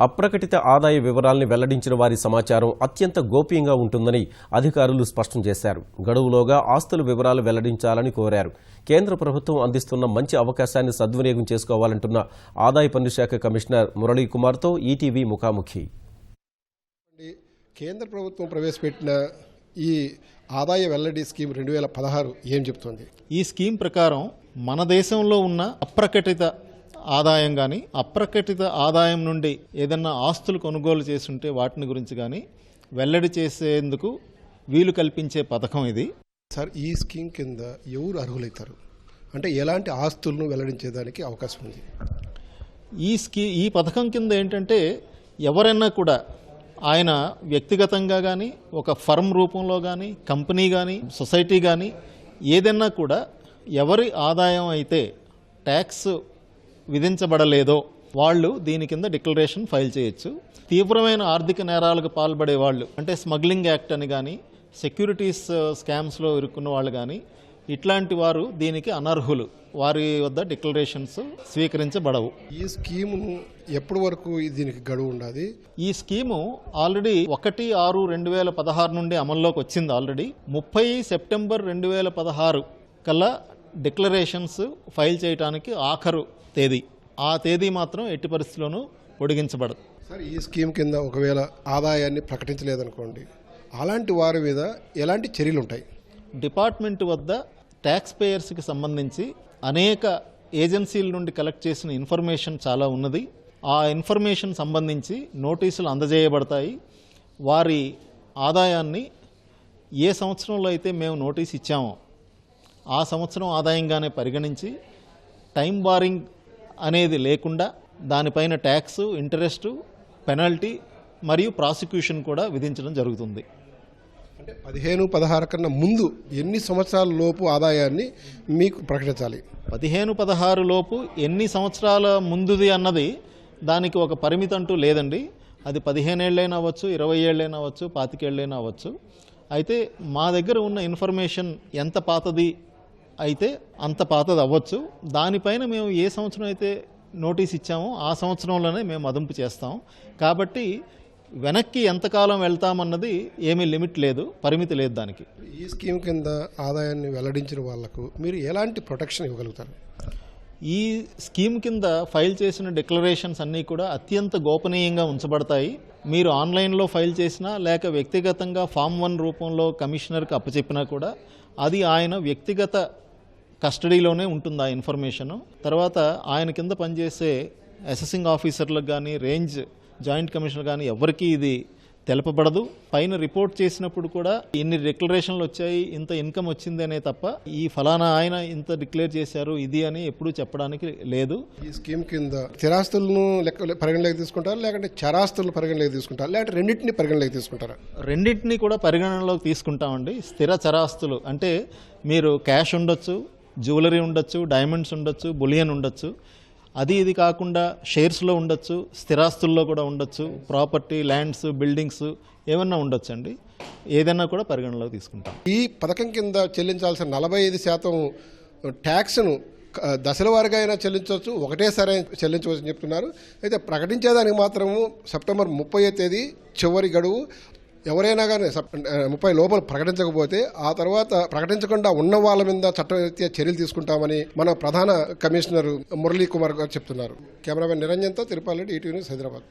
అప్రకటిత ఆదాయ వివరాల్ని వెల్లడించిన వారి సమాచారం అత్యంత గోప్యంగా ఉంటుందని అధికారులు స్పష్టం చేశారు. గడువులోగా ఆస్తుల వివరాలు వెల్లడించాలని కోరారు. కేంద్ర ప్రభుత్వం అందిస్తున్న మంచి అవకాశాన్ని సద్వినియోగం చేసుకోవాలంటున్న ఆదాయ పన్ను శాఖ కమిషనర్ మురళీ కుమార్తో ఈటీవీ ముఖాముఖి. కేంద్ర ప్రభుత్వం ప్రవేశపెట్టిన ఈ ఆదాయ వెల్లడి స్కీమ్ 2016 ఏం చెప్తుంది? ఈ స్కీమ్ ప్రకారం మన దేశంలో ఉన్న అప్రకటిత ఆదాయం కానీ, అప్రకటిత ఆదాయం నుండి ఏదన్నా ఆస్తులు కొనుగోలు చేస్తుంటే వాటిని గురించి కానీ వెల్లడి చేసేందుకు వీలు కల్పించే పథకం ఇది. సార్, ఈ స్కీమ్ కింద ఎవరు అర్హులవుతారు? అంటే ఎలాంటి ఆస్తులను వెల్లడించేదానికి అవకాశం ఉంది? ఈ పథకం కింద ఏంటంటే ఎవరైనా కూడా ఆయన వ్యక్తిగతంగా కానీ, ఒక ఫర్మ్ రూపంలో కానీ, కంపెనీ కానీ, సొసైటీ కానీ ఏదైనా కూడా ఎవరి ఆదాయం అయితే ట్యాక్స్ విధించబడలేదో వాళ్ళు దీని కింద డిక్లరేషన్ ఫైల్ చేయొచ్చు. తీవ్రమైన ఆర్థిక నేరాలకు పాల్పడే వాళ్ళు, అంటే స్మగ్లింగ్ యాక్ట్ అని కానీ, సెక్యూరిటీస్ స్కామ్స్లో ఇరుక్కున్న వాళ్ళు కానీ, ఇట్లాంటి వారు దీనికి అనర్హులు. వారి వద్ద డిక్లరేషన్స్ స్వీకరించబడవు. ఈ స్కీమును ఎప్పటి వరకు దీనికి గడువు ఉండాలి? ఈ స్కీము ఆల్రెడీ 1/6/2016 నుండి అమల్లోకి వచ్చింది. ఆల్రెడీ 30 సెప్టెంబర్ 2016 కల్లా డిక్లరేషన్స్ ఫైల్ చేయడానికి ఆఖరు తేదీ. ఆ తేదీ మాత్రం ఎట్టి పరిస్థితుల్లోనూ పొడిగించబడదు. సార్, ఈ స్కీమ్ కింద ఒకవేళ ఆదాయాన్ని ప్రకటించలేదనుకోండి, అలాంటి వారి మీద ఎలాంటి చర్యలు ఉంటాయి? డిపార్ట్మెంట్ వద్ద ట్యాక్స్ పేయర్స్కి సంబంధించి అనేక ఏజెన్సీల నుండి కలెక్ట్ చేసిన ఇన్ఫర్మేషన్ చాలా ఉన్నది. ఆ ఇన్ఫర్మేషన్ సంబంధించి నోటీసులు అందజేయబడతాయి. వారి ఆదాయాన్ని ఏ సంవత్సరంలో అయితే మేము నోటీస్ ఇచ్చామో ఆ సంవత్సరం ఆదాయంగానే పరిగణించి టైం బారింగ్ అనేది లేకుండా దానిపైన ట్యాక్స్, ఇంట్రెస్ట్, పెనల్టీ మరియు ప్రాసిక్యూషన్ కూడా విధించడం జరుగుతుంది. అంటే 15-16 కన్నా ముందు ఎన్ని సంవత్సరాల లోపు ఆదాయాన్ని మీకు ప్రకటించాలి? 15-16 లోపు ఎన్ని సంవత్సరాల ముందుది అన్నది దానికి ఒక పరిమితి అంటూ లేదండి. అది 15 ఏళ్ళైనా అవ్వచ్చు, 20 ఏళ్ళైనా అవ్వచ్చు, 25 ఏళ్ళైనా అవ్వచ్చు. అయితే మా దగ్గర ఉన్న ఇన్ఫర్మేషన్ ఎంత పాతది అయితే అంత పాతది అవ్వచ్చు. దానిపైన మేము ఏ సంవత్సరం అయితే నోటీస్ ఇచ్చామో ఆ సంవత్సరంలోనే మేము అదుపు చేస్తాం. కాబట్టి వెనక్కి ఎంతకాలం వెళ్తామన్నది ఏమీ లిమిట్ లేదు, పరిమితి లేదు దానికి. ఈ స్కీమ్ కింద ఆదాయాన్ని వెల్లడించిన వాళ్లకు మీరు ఎలాంటి ప్రొటెక్షన్ ఇవ్వగలుగుతారు? ఈ స్కీమ్ కింద ఫైల్ చేసిన డిక్లరేషన్స్ అన్నీ కూడా అత్యంత గోపనీయంగా ఉంచబడతాయి. మీరు ఆన్లైన్లో ఫైల్ చేసినా లేక వ్యక్తిగతంగా ఫామ్ 1 రూపంలో కమిషనర్కి అప్పచెప్పినా కూడా అది ఆయన వ్యక్తిగత కస్టడీలోనే ఉంటుంది ఆ ఇన్ఫర్మేషను. తర్వాత ఆయన కింద పనిచేసే అసెసింగ్ ఆఫీసర్లకు కానీ, రేంజ్ జాయింట్ కమిషనర్ కానీ ఎవరికి ఇది తెలపబడదు. పైన రిపోర్ట్ చేసినప్పుడు కూడా ఇన్ని డిక్లరేషన్లు వచ్చాయి, ఇంత ఇన్కమ్ వచ్చింది అనే తప్ప ఈ ఫలానా ఆయన ఇంత డిక్లేర్ చేశారు ఇది అని ఎప్పుడూ చెప్పడానికి లేదు. ఈ స్కీమ్ కింద స్థిరాస్తులను పరిగణలోకి తీసుకుంటారా, లేకంటే చరాస్తులను పరిగణలోకి తీసుకుంటారా, లేకంటే రెండింటిని పరిగణలోకి తీసుకుంటారా? రెండింటినీ కూడా పరిగణనలోకి తీసుకుంటామండి. స్థిర చరాస్తులు అంటే మీరు క్యాష్ ఉండొచ్చు, జ్యువెలరీ ఉండొచ్చు, డైమండ్స్ ఉండొచ్చు, బులియన్ ఉండొచ్చు. ఇది కాకుండా షేర్స్లో ఉండొచ్చు, స్థిరాస్తుల్లో కూడా ఉండొచ్చు, ప్రాపర్టీ, ల్యాండ్స్, బిల్డింగ్స్ ఏమన్నా ఉండొచ్చు అండి. ఏదైనా కూడా పరిగణలోకి తీసుకుంటాం. ఈ పథకం కింద చెల్లించాల్సిన 45% ట్యాక్స్ను దశల వారీగా అయినా చెల్లించవచ్చు, ఒకటేసారి చెల్లించవచ్చు అని చెప్తున్నారు. అయితే ప్రకటించేదానికి మాత్రము సెప్టెంబర్ 30వ తేదీ చివరి గడువు. ఎవరైనా కానీ 30 లోపల ప్రకటించకపోతే ఆ తర్వాత ప్రకటించకుండా ఉన్న వాళ్ళ మీద చట్టరీత్యా చర్యలు తీసుకుంటామని మన ప్రధాన కమిషనర్ మురళీ కుమార్ గారు చెప్తున్నారు. Cameraman నిరంజన్తో Tirupal Reddy, ETV news, Hyderabad.